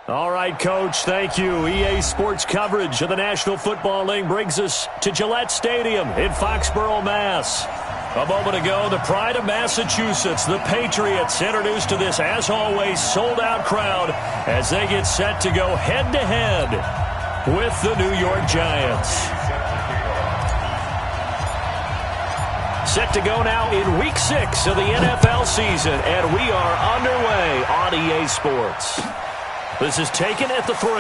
All right, Coach, thank you. EA Sports coverage of the National Football League brings us to Gillette Stadium in Foxborough, Mass. A moment ago, the pride of Massachusetts, the Patriots, introduced to this, as always, sold-out crowd as they get set to go head-to-head with the New York Giants. Set to go now in Week 6 of the NFL season, and we are underway on EA Sports. This is taken at the 3.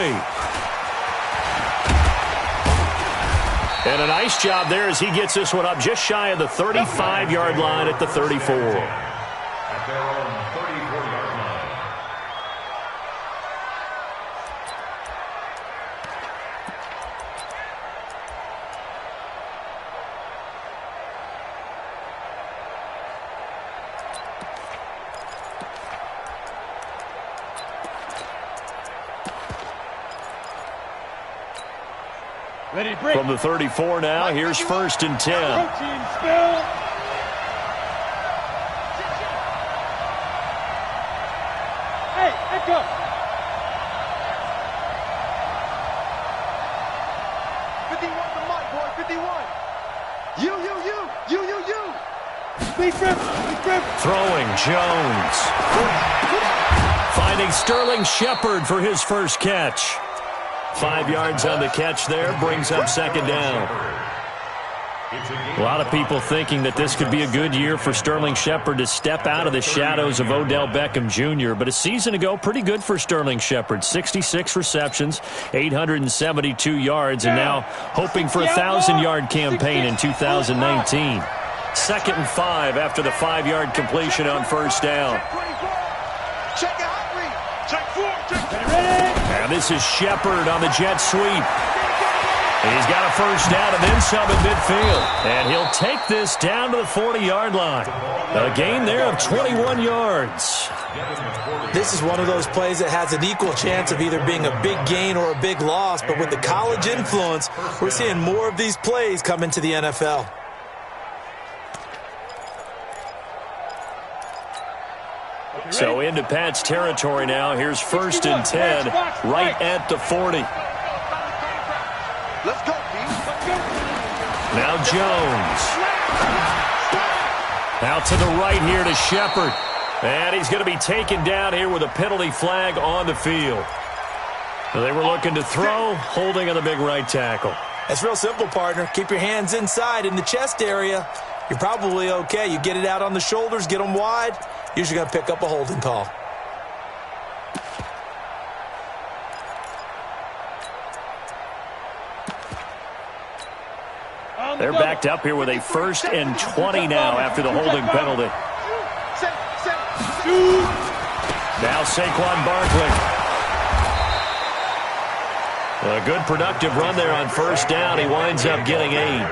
And a nice job there as he gets this one up just shy of the 35-yard line at the 34. At their own 34-yard line. From the 34 now, here's 1st and 10. Hey, let's go. 51 to Mike, boy, 51. You. Please grip. Throwing, Jones. Finding Sterling Shepard for his first catch. 5 yards on the catch there, brings up 2nd down. A lot of people thinking that this could be a good year for Sterling Shepard to step out of the shadows of Odell Beckham Jr., but a season ago, pretty good for Sterling Shepard. 66 receptions, 872 yards, and now hoping for a 1,000-yard campaign in 2019. 2nd and 5 after the 5-yard completion on 1st down. Check out read. Check 4. And this is Shepard on the jet sweep. He's got a 1st down and then some at midfield. And he'll take this down to the 40-yard line. A gain there of 21 yards. This is one of those plays that has an equal chance of either being a big gain or a big loss. But with the college influence, we're seeing more of these plays come into the NFL. So into Pat's territory now. Here's 1st and 10, right at the 40. Let's go, Now Jones. Out to the right here to Shepard. And he's going to be taken down here with a penalty flag on the field. They were looking to throw, holding on the big right tackle. It's real simple, partner. Keep your hands inside in the chest area. You're probably okay. You get it out on the shoulders, get them wide. Usually going to pick up a holding call. They're backed up here with a 1st and 20 now after the holding penalty. Now Saquon Barkley. A good productive run there on 1st down. He winds up getting 8.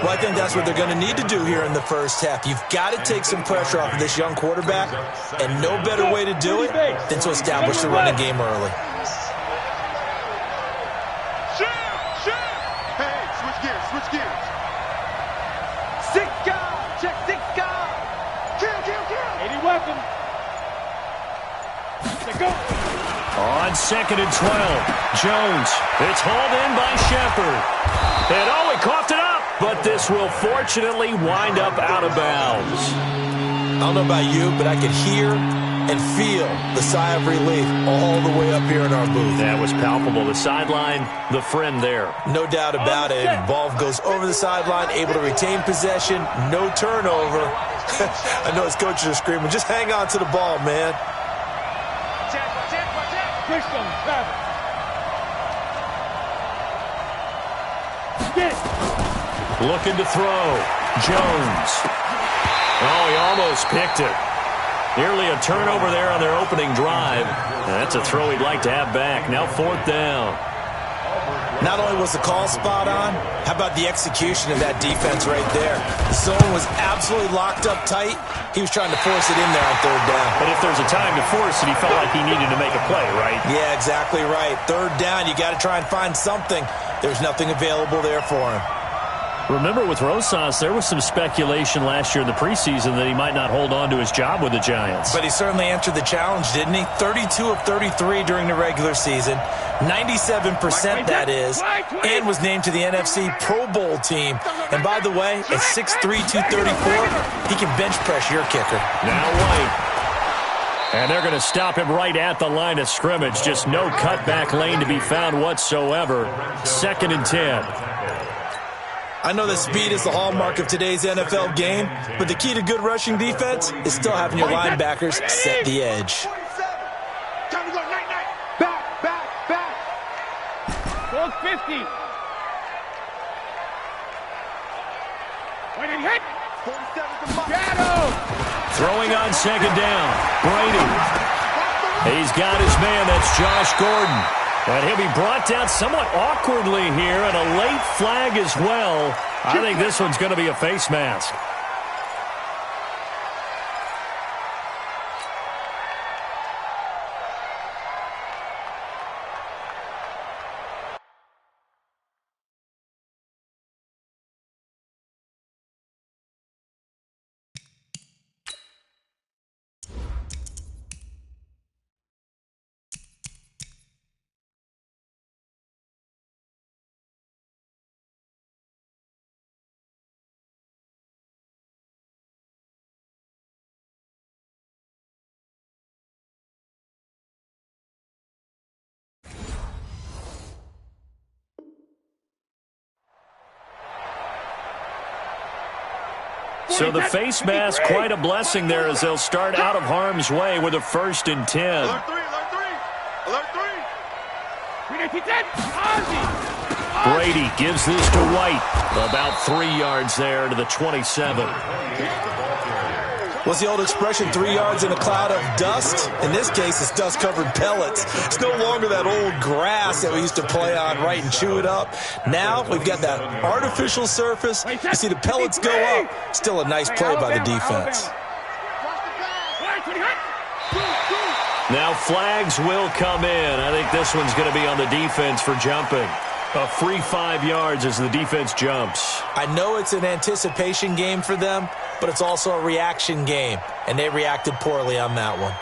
Well, I think that's what they're going to need to do here in the first half. You've got to take some pressure off of this young quarterback, and no better way to do it than to establish the running game early. Hey, switch gears. 6 guys, check 6 guys. Kill. 80 weapon. Let's go. On 2nd and 12, Jones. It's hauled in by Shepard. And he coughed it up. But this will fortunately wind up out of bounds. I don't know about you, but I could hear and feel the sigh of relief all the way up here in our booth. That was palpable. The sideline, the friend there. No doubt about it. Ball goes over the sideline, able to retain possession, no turnover. I know his coaches are screaming, just hang on to the ball, man. Looking to throw. Jones. Oh, he almost picked it. Nearly a turnover there on their opening drive. That's a throw he'd like to have back. Now 4th down. Not only was the call spot on, how about the execution of that defense right there? The zone was absolutely locked up tight. He was trying to force it in there on 3rd down. But if there's a time to force it, he felt like he needed to make a play, right? Yeah, exactly right. 3rd down, you got to try and find something. There's nothing available there for him. Remember, with Rosas, there was some speculation last year in the preseason that he might not hold on to his job with the Giants. But he certainly answered the challenge, didn't he? 32 of 33 during the regular season, 97% that is, and was named to the NFC Pro Bowl team. And by the way, at 6'3", 234, he can bench press your kicker. Now White. And they're going to stop him right at the line of scrimmage. Just no cutback lane to be found whatsoever. 2nd and 10. I know that speed is the hallmark of today's NFL game, but the key to good rushing defense is still having your linebackers set the edge. Time to go, night. Back. 450. Wait and hit. 47 Shadow. Throwing on 2nd down. Brady. He's got his man. That's Josh Gordon. And he'll be brought down somewhat awkwardly here, and a late flag as well. I think this one's going to be a face mask. So the face mask, quite a blessing there as they'll start out of harm's way with a 1st and 10. Alert 3. Brady gives this to White. About 3 yards there to the 27. What's the old expression, 3 yards in a cloud of dust? In this case, it's dust-covered pellets. It's no longer that old grass that we used to play on, right, and chew it up. Now we've got that artificial surface. You see the pellets go up. Still a nice play by the defense. Now flags will come in. I think this one's going to be on the defense for jumping. A free 5 yards as the defense jumps. I know it's an anticipation game for them, but it's also a reaction game, and they reacted poorly on that one.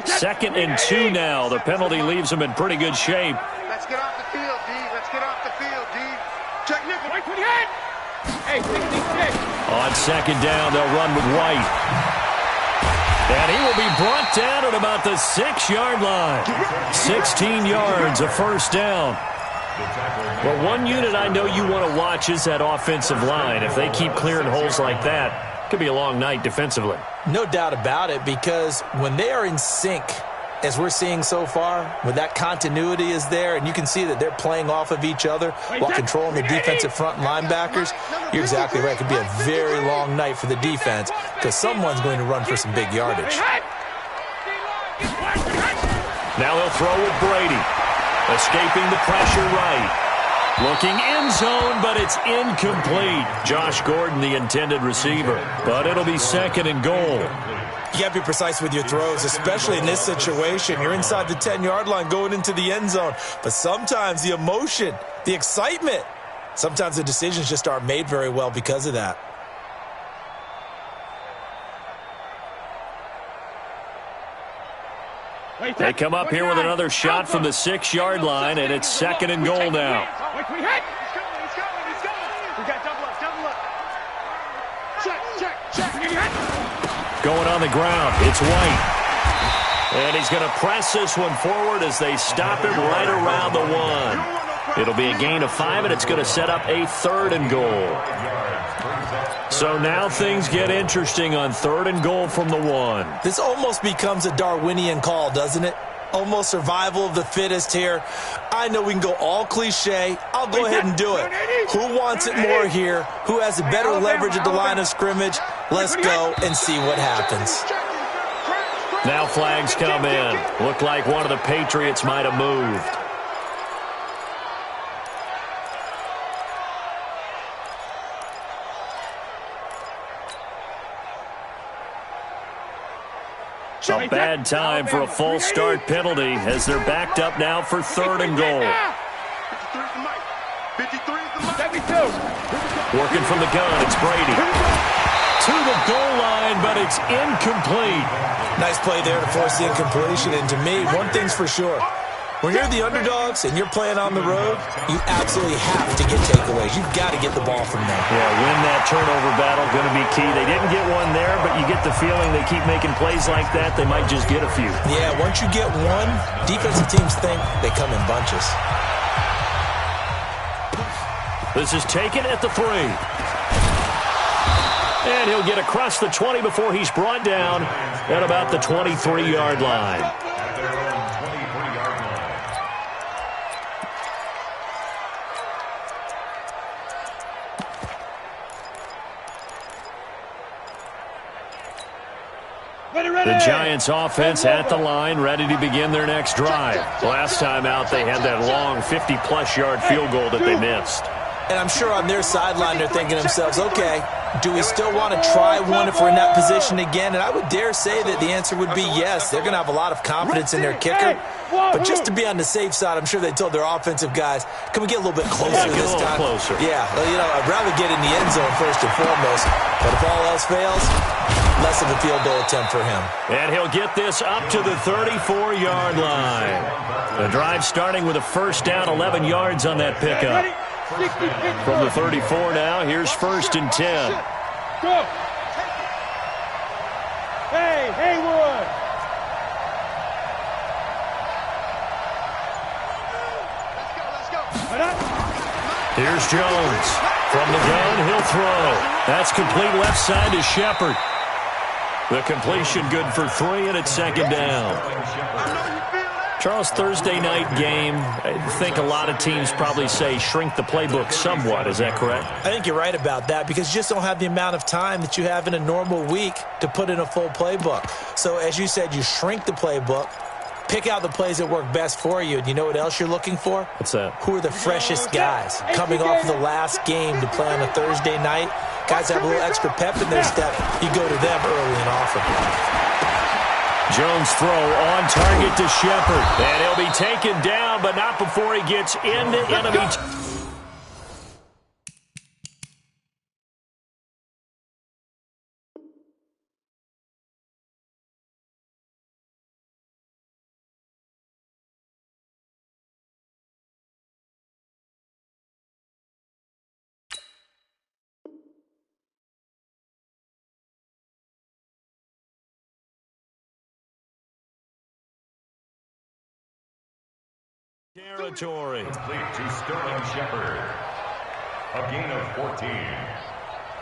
Second and 2 now. The penalty leaves them in pretty good shape. Let's get off the field, D. Check nickel. Hey, 66. On 2nd down, they'll run with White. And he will be brought down at about the 6-yard line. 16 yards, a 1st down. Well, one unit I know you want to watch is that offensive line. If they keep clearing holes like that, it could be a long night defensively. No doubt about it, because when they are in sync, as we're seeing so far, when that continuity is there, and you can see that they're playing off of each other while controlling the defensive front linebackers, you're exactly right. It could be a very long night for the defense because someone's going to run for some big yardage. Now they'll throw with Brady. Escaping the pressure right. Looking end zone, but it's incomplete. Josh Gordon, the intended receiver. But it'll be 2nd and goal. You got to be precise with your throws, especially in this situation. You're inside the 10-yard line going into the end zone. But sometimes the emotion, the excitement, sometimes the decisions just aren't made very well because of that. They come up here with another shot from the 6-yard line, and it's 2nd and goal now. He's coming. We got double up. Check. Going on the ground, it's White. And he's going to press this one forward as they stop him right around the 1. It'll be a gain of 5, and it's going to set up a 3rd and goal. So now things get interesting on 3rd and goal from the 1. This almost becomes a Darwinian call, doesn't it? Almost survival of the fittest here. I know we can go all cliche. I'll go ahead and do it. Who wants it more here? Who has a better leverage at the line of scrimmage? Let's go and see what happens. Now flags come in. Looked like one of the Patriots might have moved. A bad time for a false start penalty as they're backed up now for 3rd and goal. 72. Working from the gun, it's Brady. To the goal line, but it's incomplete. Nice play there to force the incompletion. And to me, one thing's for sure. When you're the underdogs and you're playing on the road, you absolutely have to get takeaways. You've got to get the ball from them. Yeah, win that turnover battle, going to be key. They didn't get one there, but you get the feeling they keep making plays like that, they might just get a few. Yeah, once you get one, defensive teams think they come in bunches. This is taken at the 3. And he'll get across the 20 before he's brought down at about the 23-yard line. The Giants offense at the line, ready to begin their next drive. Last time out, they had that long 50-plus yard field goal that they missed. And I'm sure on their sideline they're thinking to themselves, okay, do we still want to try one if we're in that position again? And I would dare say that the answer would be yes. They're going to have a lot of confidence in their kicker. But just to be on the safe side, I'm sure they told their offensive guys, can we get a little bit closer this time? Closer. Yeah, well, you know, I'd rather get in the end zone first and foremost. But if all else fails, less of a field goal attempt for him. And he'll get this up to the 34-yard line. The drive starting with a first down, 11 yards on that pickup. From the 34 now, here's 1st and 10. Go. Hey, Haywood. Let's go. Here's Jones. From the gun, he'll throw. That's complete left side to Shepard. The completion good for 3, and it's 2nd down. Charles, Thursday night game, I think a lot of teams probably say shrink the playbook somewhat. Is that correct? I think you're right about that because you just don't have the amount of time that you have in a normal week to put in a full playbook. So as you said, you shrink the playbook, pick out the plays that work best for you, and you know what else you're looking for? What's that? Who are the freshest guys coming off of the last game to play on a Thursday night? Guys have a little extra pep in their step. You go to them early and often. Jones throw on target to Shepard. And he'll be taken down, but not before he gets into enemy. Territory. Complete to Sterling Shepard. A gain of 14.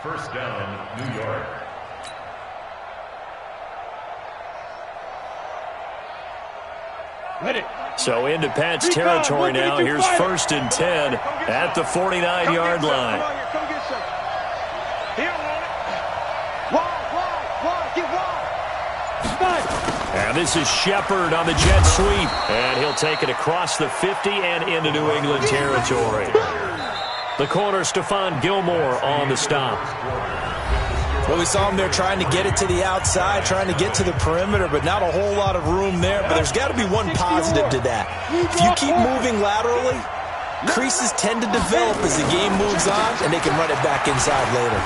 First down, New York. So into Pat's territory now. Here's 1st and 10 at the 49-yard line. And this is Shepard on the jet sweep. And he'll take it across the 50 and into New England territory. The corner, Stephon Gilmore on the stop. Well, we saw him there trying to get it to the outside, trying to get to the perimeter, but not a whole lot of room there. But there's got to be one positive to that. If you keep moving laterally, creases tend to develop as the game moves on, and they can run it back inside later.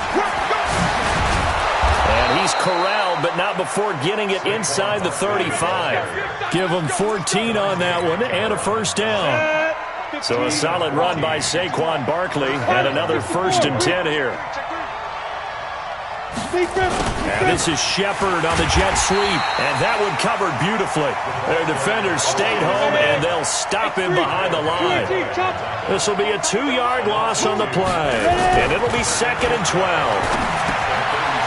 And he's corralled, but not before getting it inside the 35. Give him 14 on that one and a first down. So a solid run by Saquon Barkley and another 1st and 10 here. And this is Shepard on the jet sweep, and that one covered beautifully. Their defenders stayed home, and they'll stop him behind the line. This will be a 2-yard loss on the play, and it'll be 2nd and 12.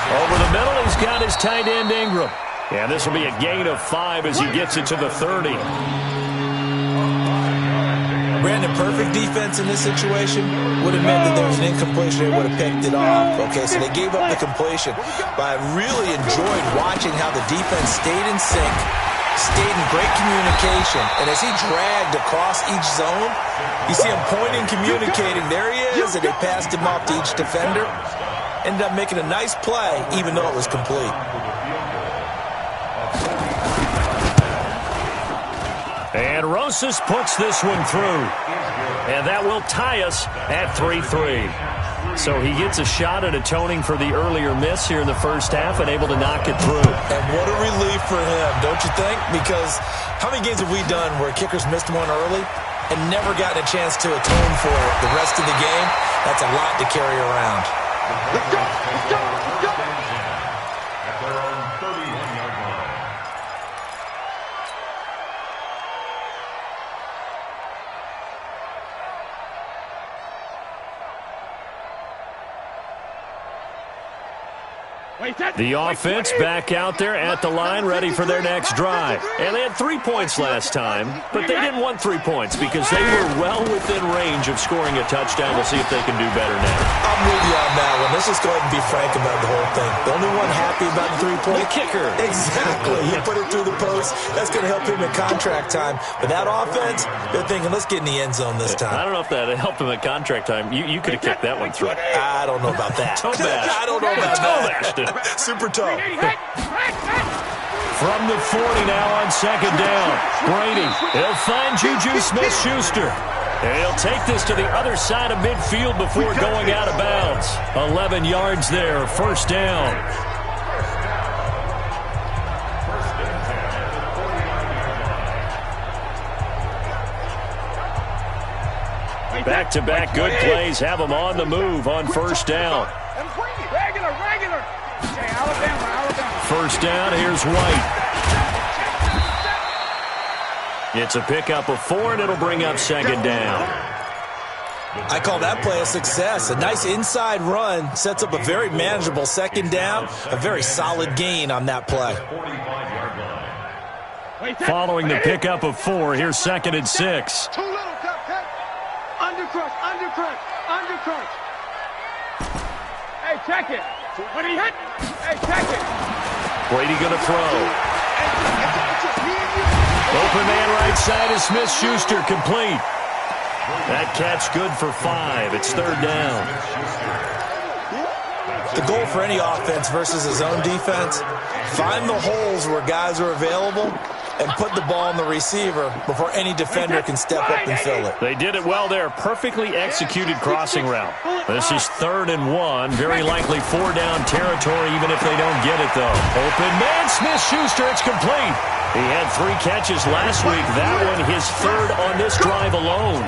Over the middle, he's got his tight end Ingram. And this will be a gain of 5 as he gets it to the 30. Brandon, perfect defense in this situation would have meant that there was an incompletion. They would have picked it off. Okay, so they gave up the completion. But I really enjoyed watching how the defense stayed in sync, stayed in great communication. And as he dragged across each zone, you see him pointing, communicating. There he is, and they passed him off to each defender. Ended up making a nice play, even though it was complete. And Rosas puts this one through. And that will tie us at 3-3. So he gets a shot at atoning for the earlier miss here in the first half and able to knock it through. And what a relief for him, don't you think? Because how many games have we done where kickers missed one early and never gotten a chance to atone for it the rest of the game? That's a lot to carry around. Let's go! Let's go! Let's go! At their own 31-yard line. The offense back out there at the line, ready for their next drive. And they had 3 points last time, but they didn't want 3 points because they were well within range of scoring a touchdown. We'll see if they can do better now. I'm with you on that one. Let's just go ahead and be frank about the whole thing. The only one happy about the 3-point? The kicker. Exactly. He put it through the post. That's going to help him in contract time. But that offense, they're thinking, let's get in the end zone this time. I don't know if that helped him at contract time. You could have kicked that one through. I don't know about that. Toe bash. I don't know about that. Super toe. From the 40 now on second down. Brady, he'll find Juju Smith-Schuster. And he'll take this to the other side of midfield before going out of bounds. 11 yards there, first down. Back-to-back good plays have them on the move on first down. Regular. Alabama. First down, here's White. It's a pickup of 4, and it'll bring up second down. I call that play a success. A nice inside run sets up a very manageable second down. A very solid gain on that play. Following the pickup of 4, here's second and 6. Too little, cut. Undercrush. Hey, check it. When he hit, hey, check it. Brady going to throw. Open man right side is Smith-Schuster, complete. That catch good for 5. It's third down. The goal for any offense versus his own defense, find the holes where guys are available and put the ball on the receiver before any defender can step up and fill it. They did it well there. Perfectly executed crossing route. This is 3rd and 1. Very likely 4-down territory even if they don't get it, though. Open man, Smith-Schuster. It's complete. He had 3 catches last week. That one his 3rd on this drive alone.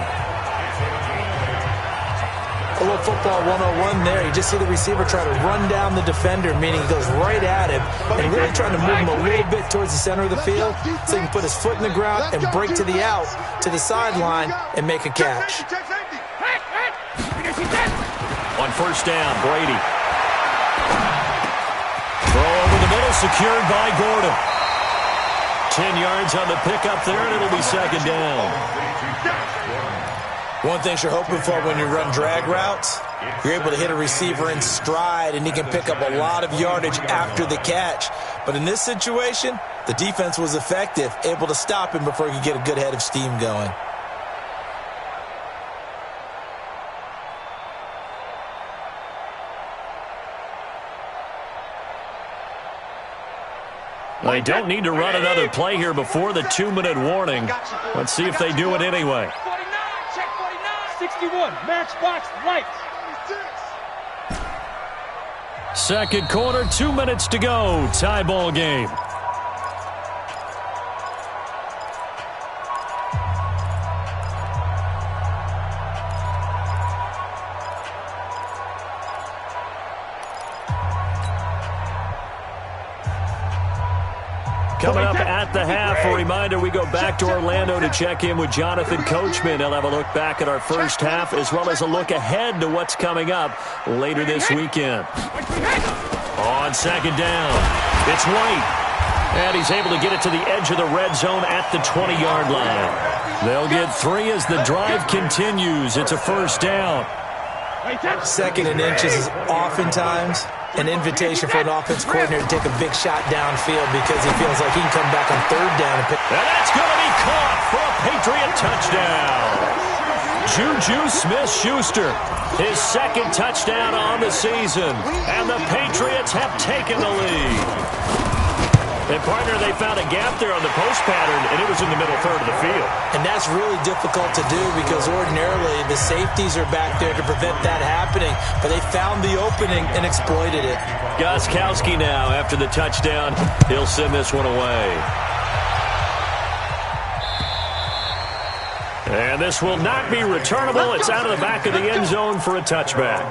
A little football 101 there. You just see the receiver try to run down the defender, meaning he goes right at him and really trying to move him a little bit towards the center of the field so he can put his foot in the ground and break to the out, to the sideline, and make a catch. On first down, Brady. Throw over the middle, secured by Gordon. 10 yards on the pickup there, and it'll be second down. One thing you're hoping for when you run drag routes, you're able to hit a receiver in stride, and he can pick up a lot of yardage after the catch. But in this situation, the defense was effective, able to stop him before he could get a good head of steam going. They don't need to run another play here before the 2-minute warning. Let's see if they do it anyway. 61, matchbox lights. Second quarter, 2 minutes to go. Tie ball game. Coming up at the half, a reminder, we go back to Orlando to check in with Jonathan Coachman. He'll have a look back at our first half as well as a look ahead to what's coming up later this weekend. On second down, it's White. And he's able to get it to the edge of the red zone at the 20-yard line. They'll get 3 as the drive continues. It's a first down. Second and inches is oftentimes an invitation for an offense coordinator to take a big shot downfield because he feels like he can come back on third down. And that's going to be caught for a Patriot touchdown. Juju Smith-Schuster, his second touchdown on the season. And the Patriots have taken the lead. And, partner, they found a gap there on the post pattern, and it was in the middle third of the field. And that's really difficult to do because ordinarily the safeties are back there to prevent that happening. But they found the opening and exploited it. Gostkowski now after the touchdown. He'll send this one away. And this will not be returnable. It's out of the back of the end zone for a touchback.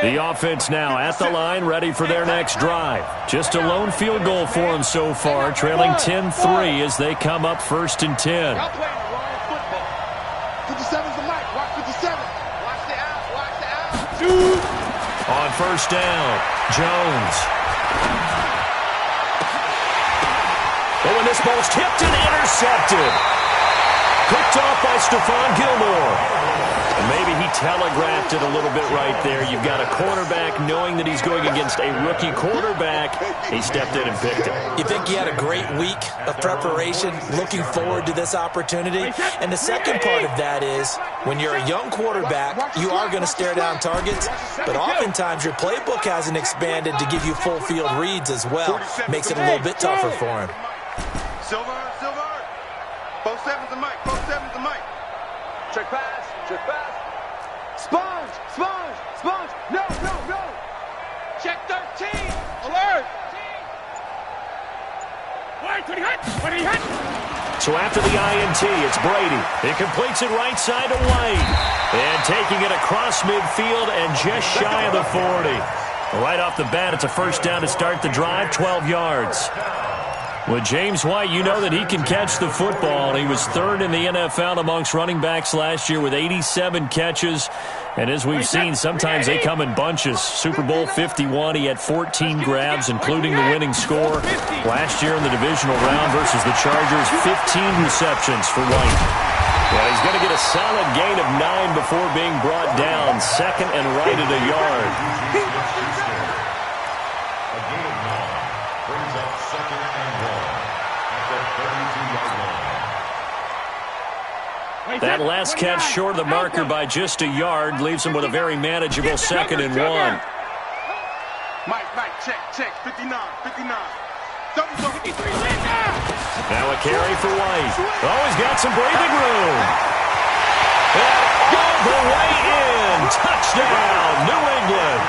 The offense now at the line, ready for their next drive. Just a lone field goal for them so far, trailing 10-3 as they come up 1st and 10. Y'all playing the wrong football. 57's the mic. Watch 57. Watch the out. Watch the out. Dude. On 1st down, Jones. Oh, and this ball's tipped and intercepted. Picked off by Stephon Gilmore. And maybe he telegraphed it a little bit right there. You've got a quarterback knowing that he's going against a rookie quarterback. He stepped in and picked it. You think he had a great week of preparation, looking forward to this opportunity? And the second part of that is, when you're a young quarterback, you are going to stare down targets, but oftentimes your playbook hasn't expanded to give you full field reads as well. Makes it a little bit tougher for him. Silver. 47's the mic. 47's the mic. Check pass. Check pass. Sponge. No. Check 13. Alert. When he hit. So after the INT, it's Brady. He completes it right side to White. And taking it across midfield and just shy of the 40. Right off the bat, it's a 1st down to start the drive, 12 yards. With James White, you know that he can catch the football. He was 3rd in the NFL amongst running backs last year with 87 catches. And as we've seen, sometimes they come in bunches. Super Bowl 51, he had 14 grabs, including the winning score. Last year in the divisional round versus the Chargers, 15 receptions for White. Well, he's going to get a solid gain of 9 before being brought down. 2nd and right at a yard. That last catch short of the marker by just a yard leaves him with a very manageable 2nd and 1. Mike, check. 59. Now a carry for White. Oh, he's got some breathing room. And all the way in. Touchdown, New England.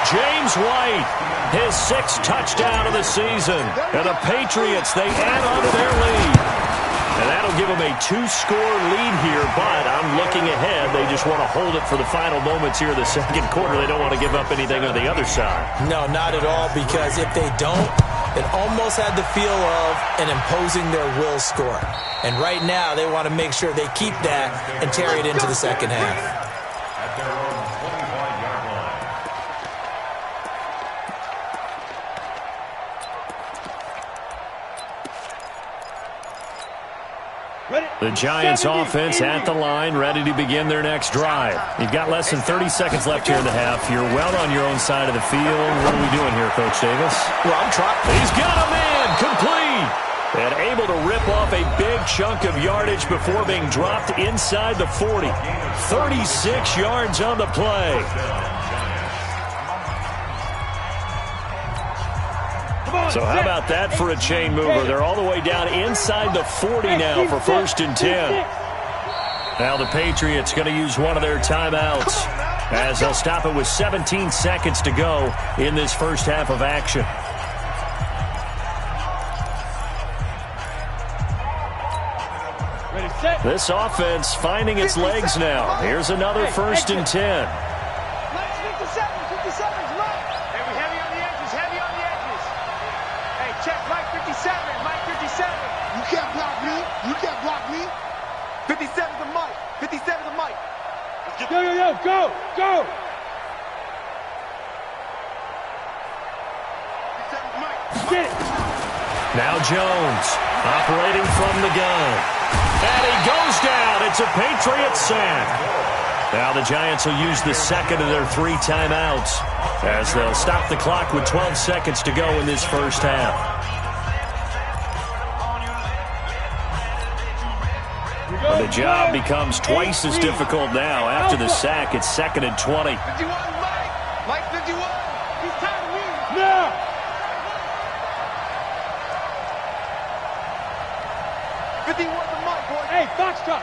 James White, his 6th touchdown of the season. And the Patriots, they add on to their lead. And that'll give them a 2-score lead here, but I'm looking ahead. They just want to hold it for the final moments here in the 2nd quarter. They don't want to give up anything on the other side. No, not at all, because if they don't, it almost had the feel of an imposing their will score. And right now, they want to make sure they keep that and carry it into the 2nd half. At their own 25-yard line. The Giants offense at the line, ready to begin their next drive. You've got less than 30 seconds left here in the half. You're well on your own side of the field. What are we doing here, Coach Davis? Well, I'm trying. He's got a man, complete. And able to rip off a big chunk of yardage before being dropped inside the 40. 36 yards on the play. So how about that for a chain mover? They're all the way down inside the 40 now for 1st and 10. Now the Patriots going to use one of their timeouts as they'll stop it with 17 seconds to go in this 1st half of action. This offense finding its legs now. Here's another 1st and 10. Go! Get it! Now Jones operating from the gun. And he goes down. It's a Patriot sack. Now the Giants will use the second of their 3 timeouts as they'll stop the clock with 12 seconds to go in this first half. Well, the job becomes twice as difficult now. After the sack, it's 2nd and 20. 51, Mike 51. He's tired of me. No. Hey, box truck.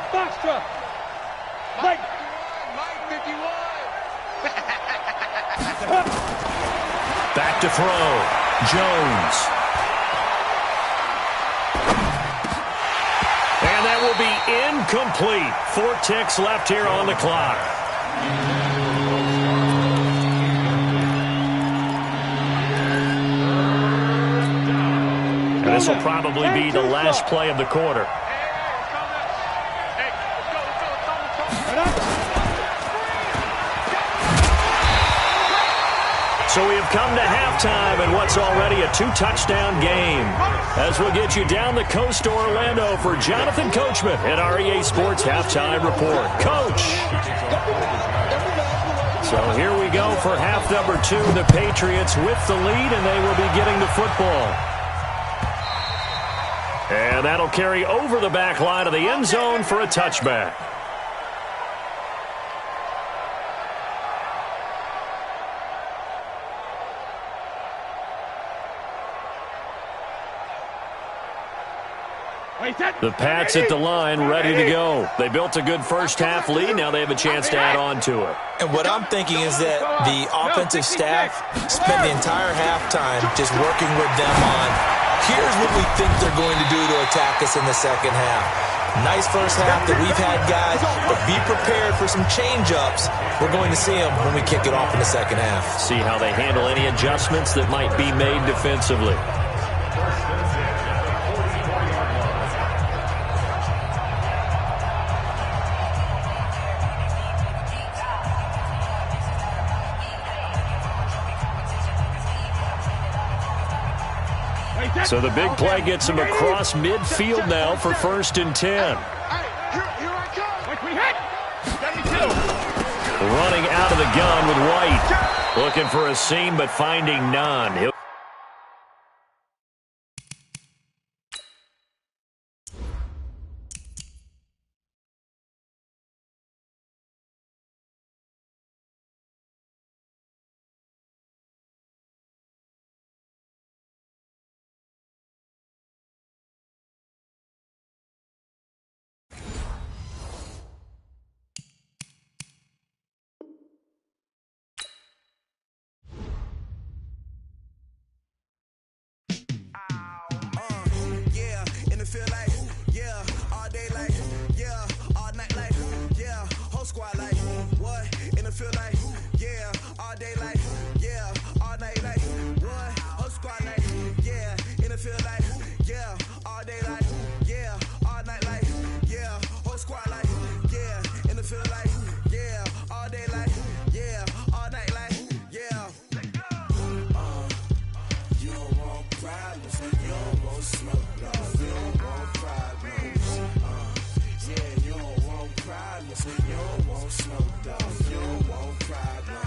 Mike 51. Back to throw. Jones. And that will be incomplete. 4 ticks left here on the clock. And this will probably be the last play of the quarter. So we have come to halftime in what's already a 2-touchdown game. As we'll get you down the coast to Orlando for Jonathan Coachman at our EA Sports Halftime Report. Coach! So here we go for half number 2. The Patriots with the lead, and they will be getting the football. And that'll carry over the back line of the end zone for a touchback. The Pats at the line, ready to go. They built a good first-half lead. Now they have a chance to add on to it. And what I'm thinking is that the offensive staff spent the entire halftime just working with them on, here's what we think they're going to do to attack us in the second half. Nice first half that we've had, guys, but be prepared for some change-ups. We're going to see them when we kick it off in the second half. See how they handle any adjustments that might be made defensively. So the big play gets him across midfield now for 1st and 10. Here I come. Running out of the gun with White. Looking for a seam, but finding none.